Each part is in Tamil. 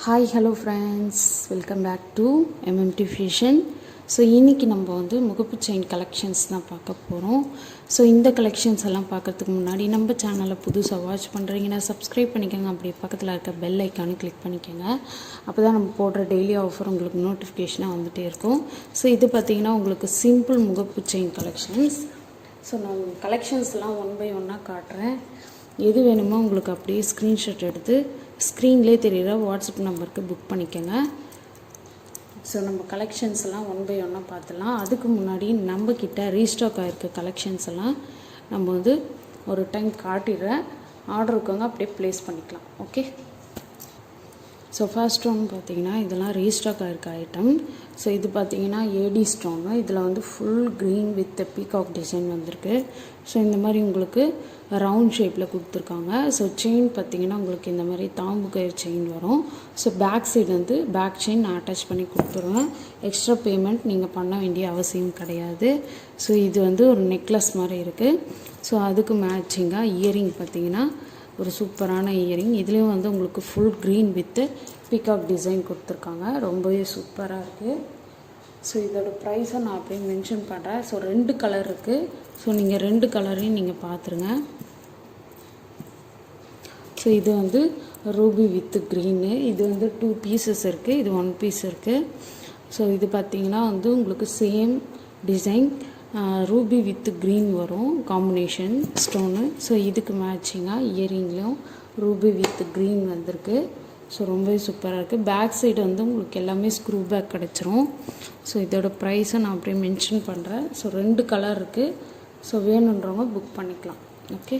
Hi hello friends, welcome back to MMT Fusion. So இன்றைக்கி நம்ம வந்து முகப்பு செயின் கலெக்ஷன்ஸ் தான் பார்க்க போகிறோம். ஸோ இந்த கலெக்ஷன்ஸ் எல்லாம் பார்க்குறதுக்கு முன்னாடி நம்ம சேனலை புதுசாக வாட்ச் பண்ணுறீங்கன்னா சப்ஸ்கிரைப் பண்ணிக்கோங்க. அப்படியே பக்கத்தில் இருக்க பெல் ஐக்கானு கிளிக் பண்ணிக்கோங்க. அப்போ தான் நம்ம போடுற டெய்லி ஆஃபர் உங்களுக்கு நோட்டிஃபிகேஷனாக வந்துகிட்டே இருக்கும். ஸோ இது பார்த்திங்கன்னா உங்களுக்கு சிம்பிள் முகப்பு செயின் கலெக்ஷன்ஸ். ஸோ நான் கலெக்ஷன்ஸ்லாம் ஒன் பை ஒன்னாக காட்டுறேன். எது வேணுமோ உங்களுக்கு அப்படியே ஸ்க்ரீன்ஷாட் எடுத்து ஸ்க்ரீன்லேயே தெரிகிற வாட்ஸ்அப் நம்பருக்கு புக் பண்ணிக்கோங்க. ஸோ நம்ம கலெக்ஷன்ஸ் எல்லாம் ஒன் பை ஒன்னாக பார்த்துலாம். அதுக்கு முன்னாடி நம்மக்கிட்ட ரீஸ்டாக் ஆகிருக்க கலெக்ஷன்ஸ் எல்லாம் நம்ம வந்து ஒரு டைம் காட்டிடுறேன். ஆர்டர் இருக்கவங்க அப்படியே ப்ளேஸ் பண்ணிக்கலாம். ஓகே, ஸோ ஃபர்ஸ்ட் ஒன் பார்த்திங்கன்னா இதெல்லாம் ரீஸ்டாக் ஆகிருக்க ஐட்டம். ஸோ இது பார்த்திங்கன்னா ஏடி ஸ்டோனு. இதில் வந்து full green with peacock design வந்திருக்கு. ஸோ இந்த மாதிரி உங்களுக்கு ரவுண்ட் ஷேப்பில் கொடுத்துருக்காங்க. ஸோ செயின் பார்த்திங்கன்னா உங்களுக்கு இந்த மாதிரி தாம்பு கயிறு செயின் வரும். ஸோ பேக் சைடு வந்து பேக் செயின் நான் அட்டாச் பண்ணி கொடுத்துருவேன். எக்ஸ்ட்ரா பேமெண்ட் நீங்கள் பண்ண வேண்டிய அவசியம் கிடையாது. ஸோ இது வந்து ஒரு நெக்லஸ் மாதிரி இருக்குது. ஸோ அதுக்கு மேட்சிங்காக இயரிங் பார்த்திங்கன்னா ஒரு சூப்பரான இயரிங். இதுலேயும் வந்து உங்களுக்கு full green with peacock design கொடுத்துருக்காங்க. ரொம்பவே சூப்பராக இருக்குது. ஸோ இதோட ப்ரைஸை நான் அப்படியே மென்ஷன் பண்ணுறேன். ஸோ 2 கலர் இருக்குது. ஸோ நீங்கள் 2 கலரையும் நீங்கள் பார்த்துருங்க. ஸோ இது வந்து ரூபி வித்து க்ரீனு. இது வந்து 2 பீசஸ் இருக்குது, இது 1 பீஸ் இருக்குது. ஸோ இது பார்த்திங்கன்னா வந்து உங்களுக்கு same design Ruby with green வரும் காம்பினேஷன் ஸ்டோனு. ஸோ இதுக்கு மேட்சிங்காக இயரிங்லேயும் ரூபி வித் க்ரீன் வந்திருக்கு. ஸோ ரொம்பவே சூப்பராக இருக்குது. பேக் சைடு வந்து உங்களுக்கு எல்லாமே ஸ்க்ரூ பேக் கிடச்சிரும். ஸோ இதோட ப்ரைஸை நான் அப்படியே மென்ஷன் பண்ணுறேன். ஸோ 2 கலர் இருக்குது. ஸோ வேணுன்றவங்க புக் பண்ணிக்கலாம். ஓகே,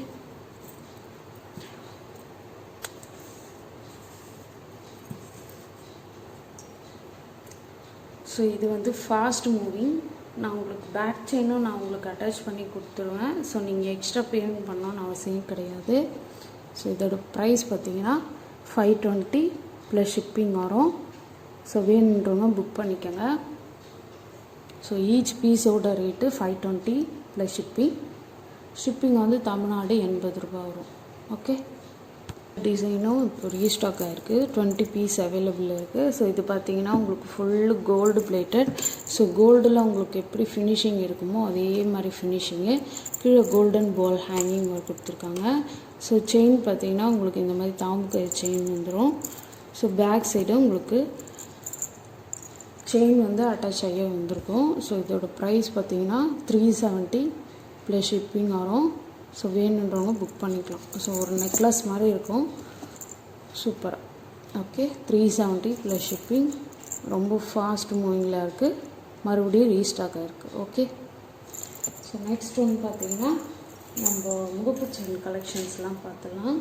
ஸோ இது வந்து ஃபாஸ்ட் மூவிங். நான் உங்களுக்கு பேக் செயினும் நான் உங்களுக்கு அட்டாச் பண்ணி கொடுத்துருவேன். ஸோ நீங்கள் எக்ஸ்ட்ரா பேமெண்ட் பண்ணணும்னு அவசியம் கிடையாது. ஸோ இதோட ப்ரைஸ் பார்த்திங்கன்னா 520 ப்ளஸ் ஷிப்பிங் வரும். ஸோ வேணுன்றவங்க புக் பண்ணிக்கோங்க. ஸோ ஈச் பீஸோட ரேட்டு 520 ப்ளஸ் ஷிப்பிங் வந்து தமிழ்நாடு 80 ரூபா வரும். ஓகே, டிசைனும் இப்போ ரீஸ்டாக் ஆகிருக்கு. 20 பீஸ் அவைலபிள் இருக்குது. ஸோ இது பார்த்திங்கன்னா உங்களுக்கு ஃபுல்லு கோல்டு பிளேட்டட். ஸோ கோல்டில் உங்களுக்கு எப்படி ஃபினிஷிங் இருக்குமோ அதே மாதிரி ஃபினிஷிங்கு. கீழே கோல்டன் பால் ஹேங்கிங் கொடுத்துருக்காங்க. ஸோ செயின் பார்த்திங்கன்னா உங்களுக்கு இந்த மாதிரி தாம்பு கயிறு செயின் வந்துடும். ஸோ பேக் சைடு உங்களுக்கு செயின் வந்து அட்டாச் ஆகியே வந்திருக்கும். ஸோ இதோட ப்ரைஸ் பார்த்திங்கன்னா 370 ப்ளஸ் ஷிப்பிங் வரும். ஸோ வேணுன்றவங்க புக் பண்ணிக்கலாம். ஸோ ஒரு நெக்லஸ் மாதிரி இருக்கும், சூப்பராக. Okay, 370 plus shipping. ரொம்ப ஃபாஸ்ட் மூவிங்கில் இருக்குது. மறுபடியும் ரீஸ்டாக் ஆகிருக்கு. ஓகே, ஸோ நெக்ஸ்ட் ஒன்று பார்த்திங்கன்னா நம்ம முகப்பு செயின் கலெக்ஷன்ஸ்லாம் பார்த்துலாம்.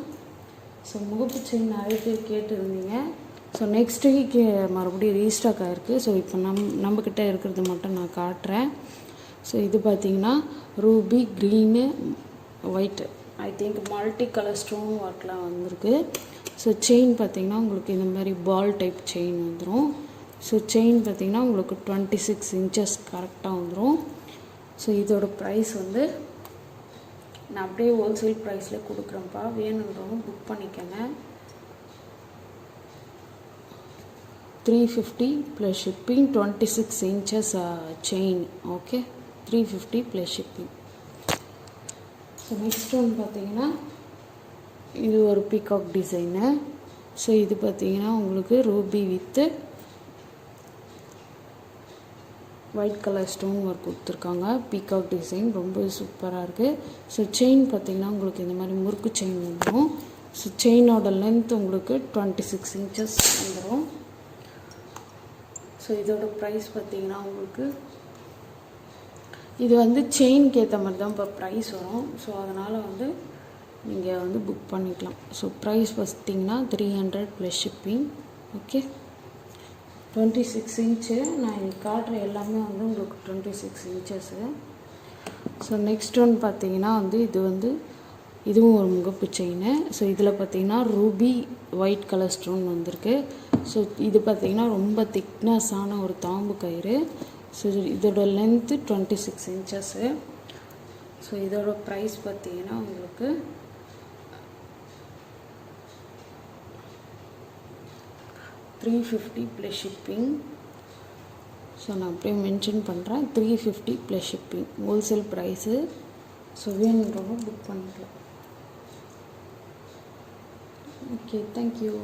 ஸோ முகப்பு செயின் நிறைய பேர் கேட்டுருந்தீங்க. ஸோ நெக்ஸ்ட் வீக் மறுபடியும் ரீஸ்டாக் ஆகிருக்கு. ஸோ இப்போ நம்மக்கிட்ட இருக்கிறது மட்டும் நான் காட்டுறேன். ஸோ இது பார்த்திங்கன்னா Ruby green white, I think multi colour stone ஒர்க்லாம் வந்திருக்கு. ஸோ செயின் பார்த்திங்கன்னா உங்களுக்கு இந்த மாதிரி பால் டைப் செயின் வந்துடும். ஸோ செயின் பார்த்திங்கன்னா உங்களுக்கு 26 இன்ச்சஸ் கரெக்டாக வந்துடும். ஸோ இதோட ப்ரைஸ் வந்து நான் அப்படியே ஹோல்சேல் ப்ரைஸில் கொடுக்குறேன்ப்பா. வேணுன்றவங்க புக் பண்ணிக்கோங்க. 350 plus shipping. 26 inches chain. Okay, 350 plus shipping. So next ஒன்று பார்த்திங்கன்னா இது ஒரு பீகாக் டிசைனு. ஸோ இது பார்த்திங்கன்னா உங்களுக்கு Ruby with white colour stone work கொடுத்துருக்காங்க. பீகாக் டிசைன் ரொம்ப சூப்பராக இருக்குது. ஸோ செயின் பார்த்திங்கன்னா உங்களுக்கு இந்த மாதிரி முறுக்கு செயின் வந்துடும். ஸோ செயினோட லென்த் உங்களுக்கு 26 இன்ச்சஸ் வந்துடும். ஸோ இதோட ப்ரைஸ் பார்த்திங்கன்னா உங்களுக்கு இது வந்து செயினுக்கு ஏற்ற மாதிரி தான் இப்போ ப்ரைஸ் வரும். ஸோ அதனால் வந்து நீங்கள் வந்து புக் பண்ணிக்கலாம். ஸோ ப்ரைஸ் பார்த்திங்கன்னா 300 ப்ளஸ் ஷிப்பிங். Okay, 26 inch. நான் இங்கே காட்டுற எல்லாமே வந்து உங்களுக்கு 26 இன்ச்சஸ்ஸு. ஸோ நெக்ஸ்ட் ஒன் பார்த்திங்கன்னா வந்து இதுவும் ஒரு முகப்பு செயின். ஸோ இதில் பார்த்திங்கன்னா ரூபி ஒயிட் கலர் ஸ்டோன் வந்திருக்கு. ஸோ இது பார்த்திங்கன்னா ரொம்ப திக்னஸான ஒரு தாம்பு கயிறு. ஸோ இதோட லென்த்து 26 இன்ச்சஸ்ஸு. ஸோ இதோட ப்ரைஸ் பார்த்திங்கன்னா உங்களுக்கு 350 ப்ளஸ் ஷிப்பிங். ஸோ நான் அப்படியே மென்ஷன் பண்ணுறேன், 350 plus shipping wholesale price. So வேணுன்றவங்க புக் பண்ணிக்கலாம். Okay, thank you.